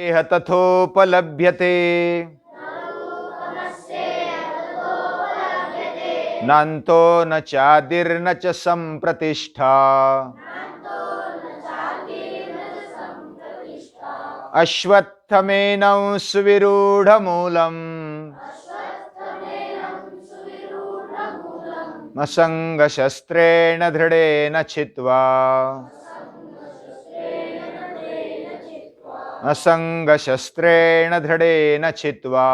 इह तथोपलभ्यते नान्तो न चादिर्न च संप्रतिष्ठा अश्वत्थमेनं सुविरूढमूलम् असङ्गशस्त्रेण दृढेन छित्त्वा असङ्गशस्त्रेण दृढेन छित्त्वा।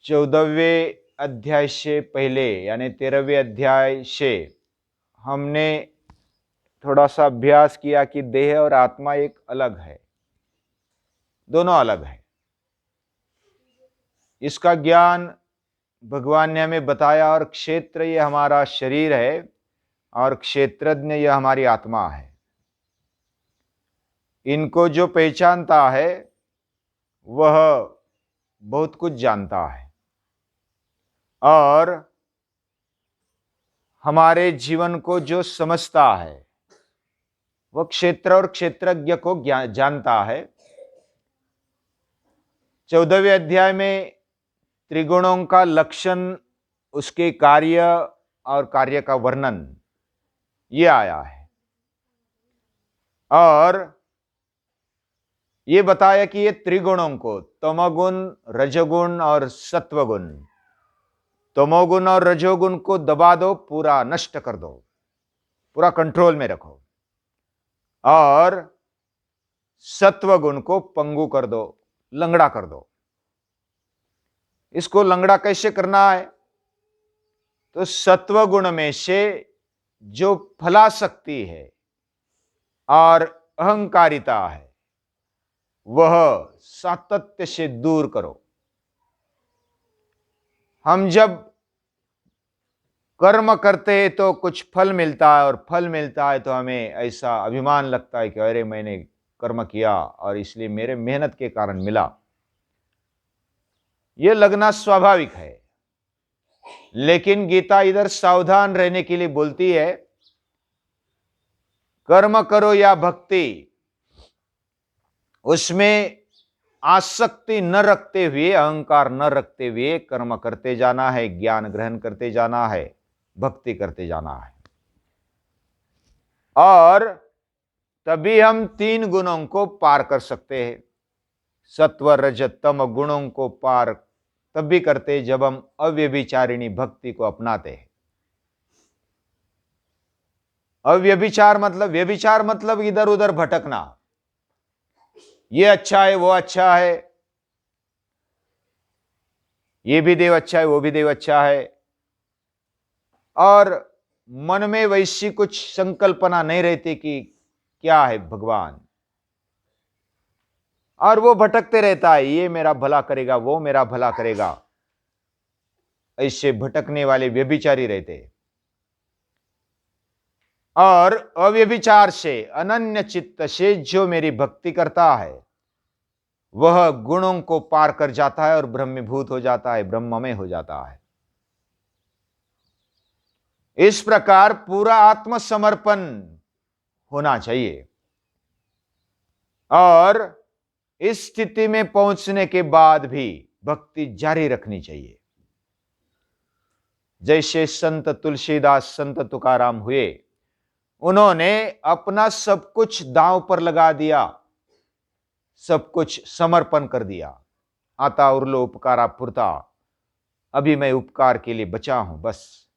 14वें अध्याय से पहले यानी 13वें अध्याय से हमने थोड़ा सा अभ्यास किया कि देह और आत्मा एक अलग है, दोनों अलग है। इसका ज्ञान भगवान ने हमें बताया। और क्षेत्र ये हमारा शरीर है और क्षेत्रज्ञ यह हमारी आत्मा है। इनको जो पहचानता है वह बहुत कुछ जानता है और हमारे जीवन को जो समझता है वह क्षेत्र और क्षेत्रज्ञ को जानता है। 14वें अध्याय में त्रिगुणों का लक्षण, उसके कार्य और कार्य का वर्णन ये आया है और ये बताया कि ये त्रिगुणों को तमोगुण, रजोगुण और सत्वगुण, तमोगुण और रजोगुण को दबा दो, पूरा नष्ट कर दो, पूरा कंट्रोल में रखो और सत्वगुण को पंगु कर दो, लंगड़ा कर दो। इसको लंगड़ा कैसे करना है? तो सत्वगुण में से जो फलाशक्ति है और अहंकारिता है वह सातत्य से दूर करो। हम जब कर्म करते हैं तो कुछ फल मिलता है और फल मिलता है तो हमें ऐसा अभिमान लगता है कि अरे मैंने कर्म किया और इसलिए मेरे मेहनत के कारण मिला। यह लगना स्वाभाविक है, लेकिन गीता इधर सावधान रहने के लिए बोलती है, कर्म करो या भक्ति, उसमें आसक्ति न रखते हुए, अहंकार न रखते हुए कर्म करते जाना है, ज्ञान ग्रहण करते जाना है, भक्ति करते जाना है। और तभी हम 3 गुणों को पार कर सकते हैं। सत्व रज तम गुणों को पार तभी करते जब हम अव्यभिचारिणी भक्ति को अपनाते हैं। अव्यभिचार मतलब, व्यभिचार मतलब इधर उधर भटकना, ये अच्छा है वो अच्छा है, ये भी देव अच्छा है वो भी देव अच्छा है, और मन में वैसी कुछ संकल्पना नहीं रहती कि क्या है भगवान, और वो भटकते रहता है, ये मेरा भला करेगा वो मेरा भला करेगा। ऐसे भटकने वाले व्यभिचारी रहते हैं। और अव्यभिचार से, अनन्य चित्त से जो मेरी भक्ति करता है वह गुणों को पार कर जाता है और ब्रह्मीभूत हो जाता है, ब्रह्ममय हो जाता है। इस प्रकार पूरा आत्मसमर्पण होना चाहिए और इस स्थिति में पहुंचने के बाद भी भक्ति जारी रखनी चाहिए। जैसे संत तुलसीदास, संत तुकाराम हुए, उन्होंने अपना सब कुछ दांव पर लगा दिया, सब कुछ समर्पण कर दिया। आता उर्लो उपकारा पुरता, अभी मैं उपकार के लिए बचा हूं, बस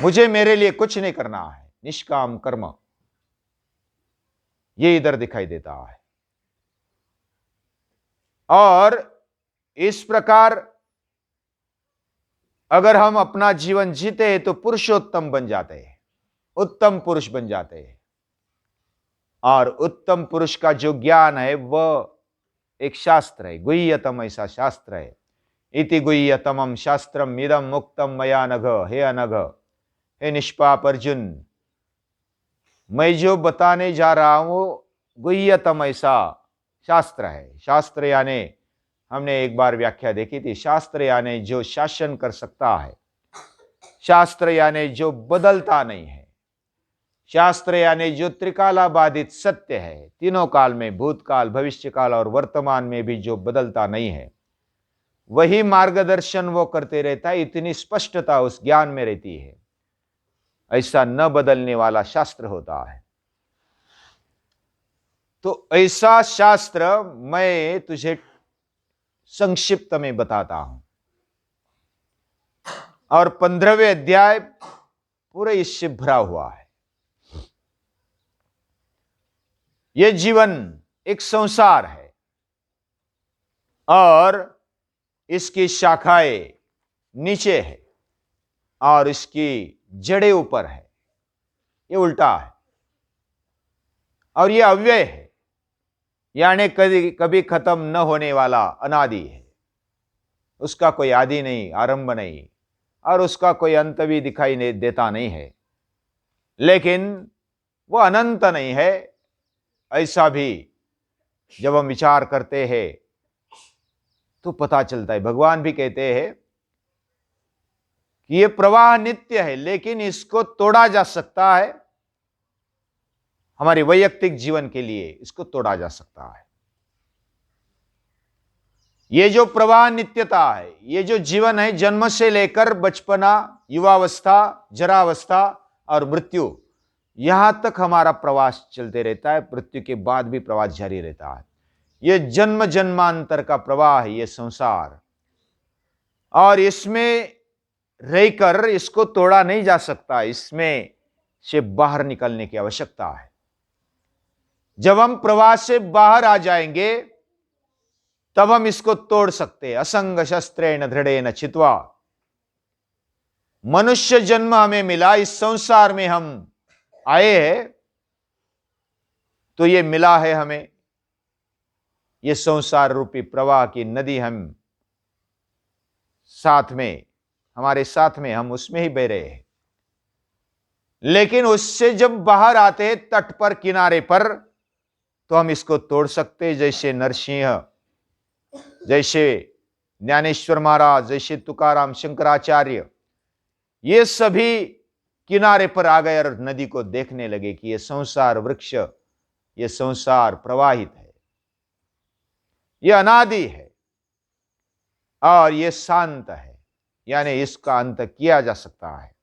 मुझे मेरे लिए कुछ नहीं करना है, निष्काम कर्म, ये इधर दिखाई देता है। और इस प्रकार अगर हम अपना जीवन जीते हैं तो पुरुषोत्तम बन जाते हैं, उत्तम पुरुष बन जाते हैं। और उत्तम पुरुष का जो ज्ञान है वह एक शास्त्र है, गुह्यतम ऐसा शास्त्र है। इति गुह्यतमम शास्त्रम इदम मुक्तम मया नघ। हे अनघ, हे निष्पाप अर्जुन, मैं जो बताने जा रहा हूं गुह्यतम ऐसा शास्त्र है। शास्त्र यानी, हमने एक बार व्याख्या देखी थी, शास्त्र यानी जो शासन कर सकता है, शास्त्र यानी जो बदलता नहीं है, शास्त्र यानी जो त्रिकालाबाधित सत्य है, तीनों काल में, भूतकाल, भविष्य काल और वर्तमान में भी जो बदलता नहीं है, वही मार्गदर्शन वो करते रहता है। इतनी स्पष्टता उस ज्ञान में रहती है। ऐसा न बदलने वाला शास्त्र होता है। तो ऐसा शास्त्र मैं तुझे संक्षिप्त में बताता हूं, और 15वें अध्याय पूरे इससे भरा हुआ है। यह जीवन एक संसार है और इसकी शाखाएं नीचे है और इसकी जड़ें ऊपर है। ये उल्टा है और ये अव्यय है, यानी कभी कभी खत्म न होने वाला अनादि है। उसका कोई आदि नहीं, आरंभ नहीं, और उसका कोई अंत भी दिखाई नहीं देता नहीं है। लेकिन वो अनंत नहीं है, ऐसा भी जब हम विचार करते हैं तो पता चलता है। भगवान भी कहते हैं कि ये प्रवाह नित्य है, लेकिन इसको तोड़ा जा सकता है। हमारे वैयक्तिक जीवन के लिए इसको तोड़ा जा सकता है। ये जो प्रवाह नित्यता है, ये जो जीवन है, जन्म से लेकर बचपना, युवावस्था, जरावस्था और मृत्यु, यहां तक हमारा प्रवास चलते रहता है। मृत्यु के बाद भी प्रवास जारी रहता है। ये जन्म जन्मांतर का प्रवाह है, ये संसार, और इसमें रहकर इसको तोड़ा नहीं जा सकता। इसमें से बाहर निकलने की आवश्यकता है। जब हम प्रवास से बाहर आ जाएंगे तब हम इसको तोड़ सकते हैं। असंग शस्त्रेण दृढ़ेन छित्वा। मनुष्य जन्म हमें मिला, इस संसार में हम आए हैं, तो ये मिला है हमें, ये संसार रूपी प्रवाह की नदी हम साथ में, हमारे साथ में, हम उसमें ही बह रहे हैं। लेकिन उससे जब बाहर आते हैं तट पर, किनारे पर, तो हम इसको तोड़ सकते हैं। जैसे नरसिंह, जैसे ज्ञानेश्वर महाराज, जैसे तुकाराम, शंकराचार्य, ये सभी किनारे पर आ गए और नदी को देखने लगे कि ये संसार वृक्ष, ये संसार प्रवाहित है, ये अनादि है और ये शांत है, यानी इसका अंत किया जा सकता है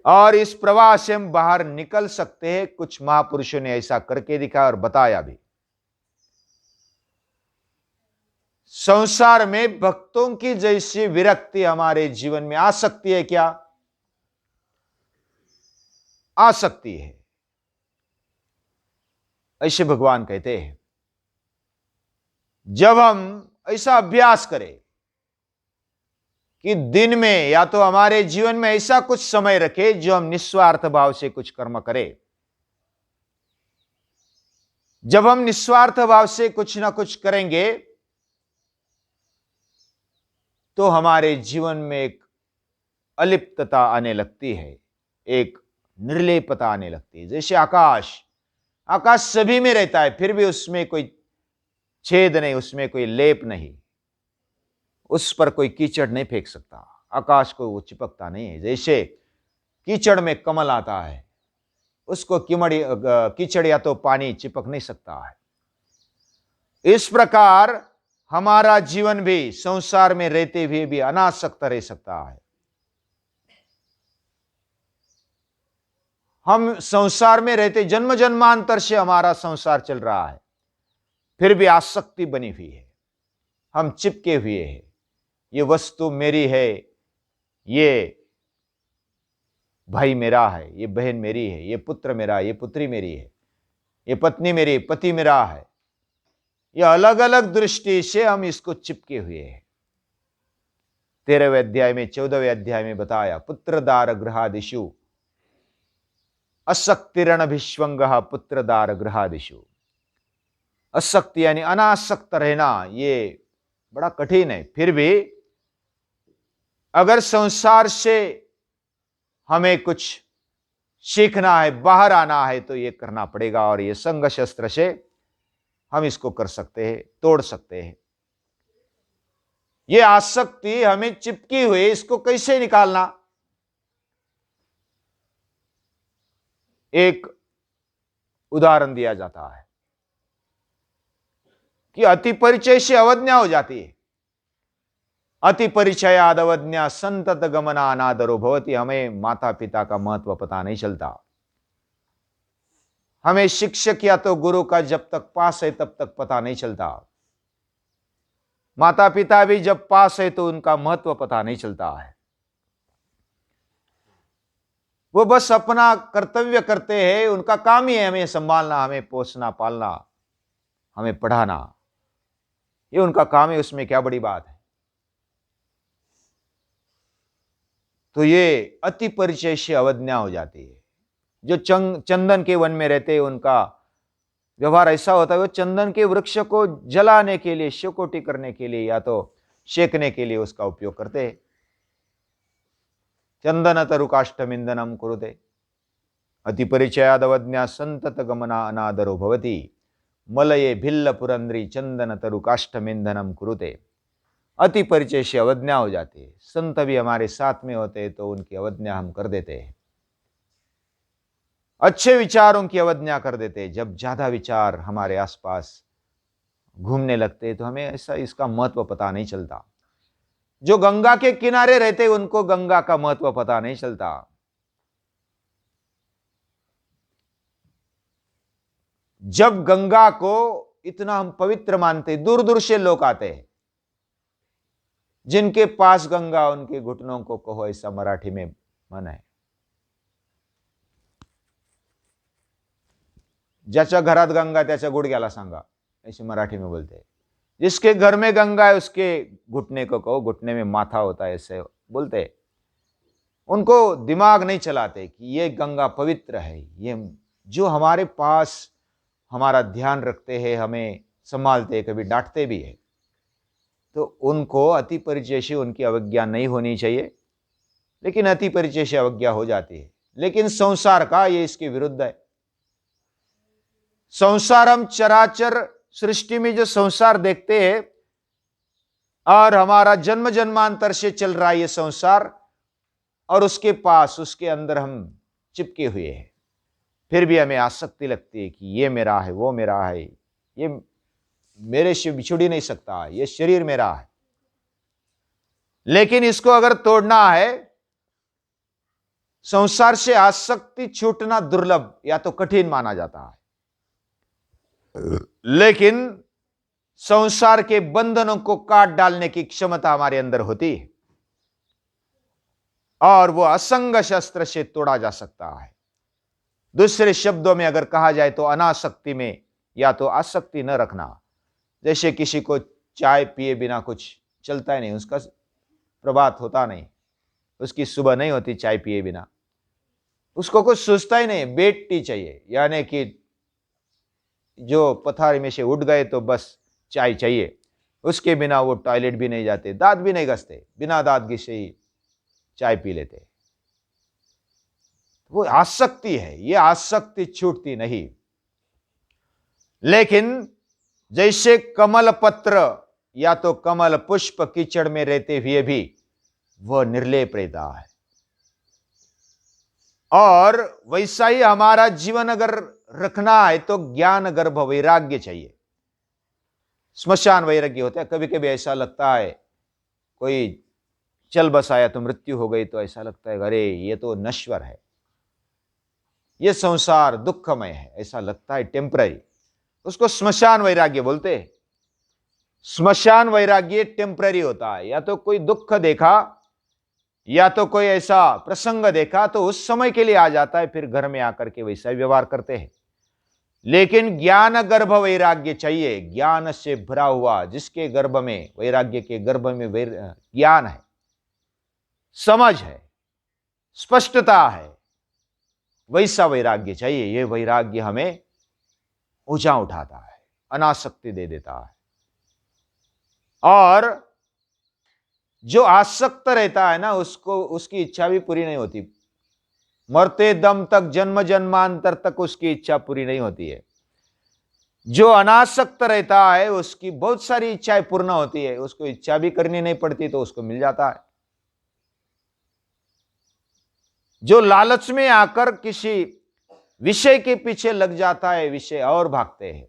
और इस प्रवाह से हम बाहर निकल सकते हैं। कुछ महापुरुषों ने ऐसा करके दिखाया और बताया भी। संसार में भक्तों की जैसी विरक्ति हमारे जीवन में आ सकती है क्या? आ सकती है। ऐसे भगवान कहते हैं, जब हम ऐसा अभ्यास करें कि दिन में या तो हमारे जीवन में ऐसा कुछ समय रखे जो हम निस्वार्थ भाव से कुछ कर्म करें। जब हम निस्वार्थ भाव से कुछ ना कुछ करेंगे तो हमारे जीवन में एक अलिप्तता आने लगती है, एक निर्लेपता आने लगती है। जैसे आकाश, आकाश सभी में रहता है, फिर भी उसमें कोई छेद नहीं, उसमें कोई लेप नहीं, उस पर कोई कीचड़ नहीं फेंक सकता। आकाश को वो चिपकता नहीं है। जैसे कीचड़ में कमल आता है, उसको कीचड़ या तो पानी चिपक नहीं सकता है। इस प्रकार हमारा जीवन भी संसार में रहते हुए भी अनासक्त रह सकता है। हम संसार में रहते, जन्म जन्मांतर से हमारा संसार चल रहा है, फिर भी आसक्ति बनी हुई है, हम चिपके हुए हैं। ये वस्तु मेरी है, ये भाई मेरा है, ये बहन मेरी है, ये पुत्र मेरा, ये पुत्री मेरी है, ये पत्नी मेरी, पति मेरा है। ये अलग अलग दृष्टि से हम इसको चिपके हुए हैं। 13वें अध्याय में, 14वें अध्याय में बताया, पुत्रदार गृहादिषु असक्तिरणभिष्वंग पुत्रदार गृहादिषु। असक्ति यानी अनासक्त रहना, ये बड़ा कठिन है। फिर भी अगर संसार से हमें कुछ सीखना है, बाहर आना है, तो ये करना पड़ेगा। और ये संग शस्त्र से हम इसको कर सकते हैं, तोड़ सकते हैं। ये आसक्ति हमें चिपकी हुई, इसको कैसे निकालना? एक उदाहरण दिया जाता है कि अति परिचय से अवज्ञा हो जाती है। अति परिचयाद अवज्ञा संतत गमना अनादरो भवति। हमें माता पिता का महत्व पता नहीं चलता। हमें शिक्षक या तो गुरु का जब तक पास है तब तक पता नहीं चलता। माता पिता भी जब पास है तो उनका महत्व पता नहीं चलता है। वो बस अपना कर्तव्य करते हैं, उनका काम ही है हमें संभालना, हमें पोसना पालना, हमें पढ़ाना, ये उनका काम है। उसमें क्या बड़ी बात है। तो ये अति परिचय से अवज्ञा हो जाती है। जो चंदन के वन में रहते हैं उनका व्यवहार ऐसा होता है, वो चंदन के वृक्ष को जलाने के लिए, शेकोटी करने के लिए या तो शेकने के लिए उसका उपयोग करते हैं। चंदन तरुकाष्ठमिंदनम कुरुते अति परिचयाद अवज्ञा संतत गमना अनादरो भवति। मलये भिल्ल पुरंद्री चंदन तरुकाष्ठमिंदनम कुरुते। अति परिचय से अवज्ञा हो जाती है। संत भी हमारे साथ में होते हैं तो उनकी अवज्ञा हम कर देते हैं। अच्छे विचारों की अवज्ञा कर देते हैं। जब ज्यादा विचार हमारे आसपास घूमने लगते हैं तो हमें ऐसा इसका महत्व पता नहीं चलता। जो गंगा के किनारे रहते उनको गंगा का महत्व पता नहीं चलता। जब गंगा को इतना हम पवित्र मानते, दूर दूर से लोग आते हैं। जिनके पास गंगा उनके घुटनों को कहो, ऐसा मराठी में मन है। ज्याच्या घरात गंगा त्याच्या गुडघ्याला सांगा, ऐसे मराठी में बोलते हैं। जिसके घर में गंगा है उसके घुटने को कहो, घुटने में माथा होता है, ऐसे बोलते हैं। उनको दिमाग नहीं चलाते कि ये गंगा पवित्र है। ये जो हमारे पास हमारा ध्यान रखते हैं, हमें संभालते हैं, कभी डांटते भी है, तो उनको अति परिचय से उनकी अवज्ञा नहीं होनी चाहिए। लेकिन अति परिचय से अवज्ञा हो जाती है। लेकिन संसार का ये इसके विरुद्ध है। संसार, हम चराचर सृष्टि में जो संसार देखते हैं और हमारा जन्म जन्मांतर से चल रहा है ये संसार, और उसके पास, उसके अंदर हम चिपके हुए हैं। फिर भी हमें आसक्ति लगती है कि ये मेरा है, वो मेरा है, ये मेरे से बिछुड़ ही नहीं सकता, ये शरीर मेरा है। लेकिन इसको अगर तोड़ना है, संसार से आसक्ति छूटना दुर्लभ या तो कठिन माना जाता है। लेकिन संसार के बंधनों को काट डालने की क्षमता हमारे अंदर होती है और वो असंग शस्त्र से तोड़ा जा सकता है। दूसरे शब्दों में अगर कहा जाए तो अनासक्ति में या तो आसक्ति न रखना। जैसे किसी को चाय पिए बिना कुछ चलता ही नहीं, उसका प्रभात होता नहीं, उसकी सुबह नहीं होती चाय पिए बिना, उसको कुछ सोचता ही नहीं, बेड टी चाहिए, यानी कि जो पथारी में से उठ गए तो बस चाय चाहिए। उसके बिना वो टॉयलेट भी नहीं जाते, दांत भी नहीं घसते, बिना दांत घिसे ही चाय पी लेते। वो आसक्ति है, ये आसक्ति छूटती नहीं। लेकिन जैसे कमल पत्र या तो कमल पुष्प कीचड़ में रहते हुए भी वह निर्लेप रहता है, और वैसा ही हमारा जीवन अगर रखना है तो ज्ञान गर्भ वैराग्य चाहिए। स्मशान वैराग्य होता है। कभी कभी ऐसा लगता है, कोई चल बसाया तो मृत्यु हो गई, तो ऐसा लगता है अरे ये तो नश्वर है, ये संसार दुखमय है, ऐसा लगता है, टेम्पररी। उसको स्मशान वैराग्य बोलते हैं। स्मशान वैराग्य टेम्पररी होता है। या तो कोई दुख देखा या तो कोई ऐसा प्रसंग देखा तो उस समय के लिए आ जाता है, फिर घर में आकर के वैसा ही व्यवहार करते हैं। लेकिन ज्ञान गर्भ वैराग्य चाहिए, ज्ञान से भरा हुआ, जिसके गर्भ में, वैराग्य के गर्भ में ज्ञान है, समझ है, स्पष्टता है, वैसा वैराग्य चाहिए। यह वैराग्य हमें ऊंचा उठाता है, अनासक्ति दे देता है। और जो आसक्त रहता है ना, उसको उसकी इच्छा भी पूरी नहीं होती। मरते दम तक, जन्म जन्मांतर तक उसकी इच्छा पूरी नहीं होती है। जो अनासक्त रहता है उसकी बहुत सारी इच्छाएं पूर्ण होती है, उसको इच्छा भी करनी नहीं पड़ती तो उसको मिल जाता है। जो लालच में आकर किसी विषय के पीछे लग जाता है, विषय और भागते हैं।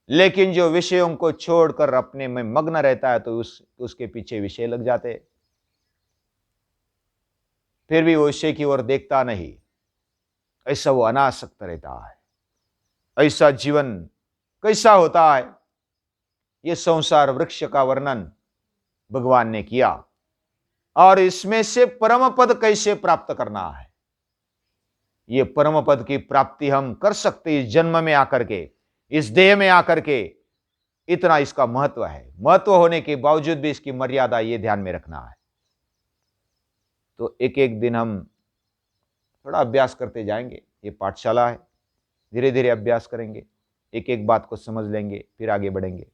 लेकिन जो विषयों को छोड़कर अपने में मग्न रहता है तो उसके पीछे विषय लग जाते हैं, फिर भी वो विषय की ओर देखता नहीं। ऐसा वो अनासक्त रहता है। ऐसा जीवन कैसा होता है, ये संसार वृक्ष का वर्णन भगवान ने किया। और इसमें से परम पद कैसे प्राप्त करना है, ये परम पद की प्राप्ति हम कर सकते इस जन्म में आकर के, इस देह में आकर के। इतना इसका महत्व है। महत्व होने के बावजूद भी इसकी मर्यादा ये ध्यान में रखना है। तो एक एक दिन हम थोड़ा अभ्यास करते जाएंगे। ये पाठशाला है, धीरे धीरे अभ्यास करेंगे, एक एक बात को समझ लेंगे, फिर आगे बढ़ेंगे।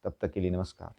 तब तक के लिए नमस्कार।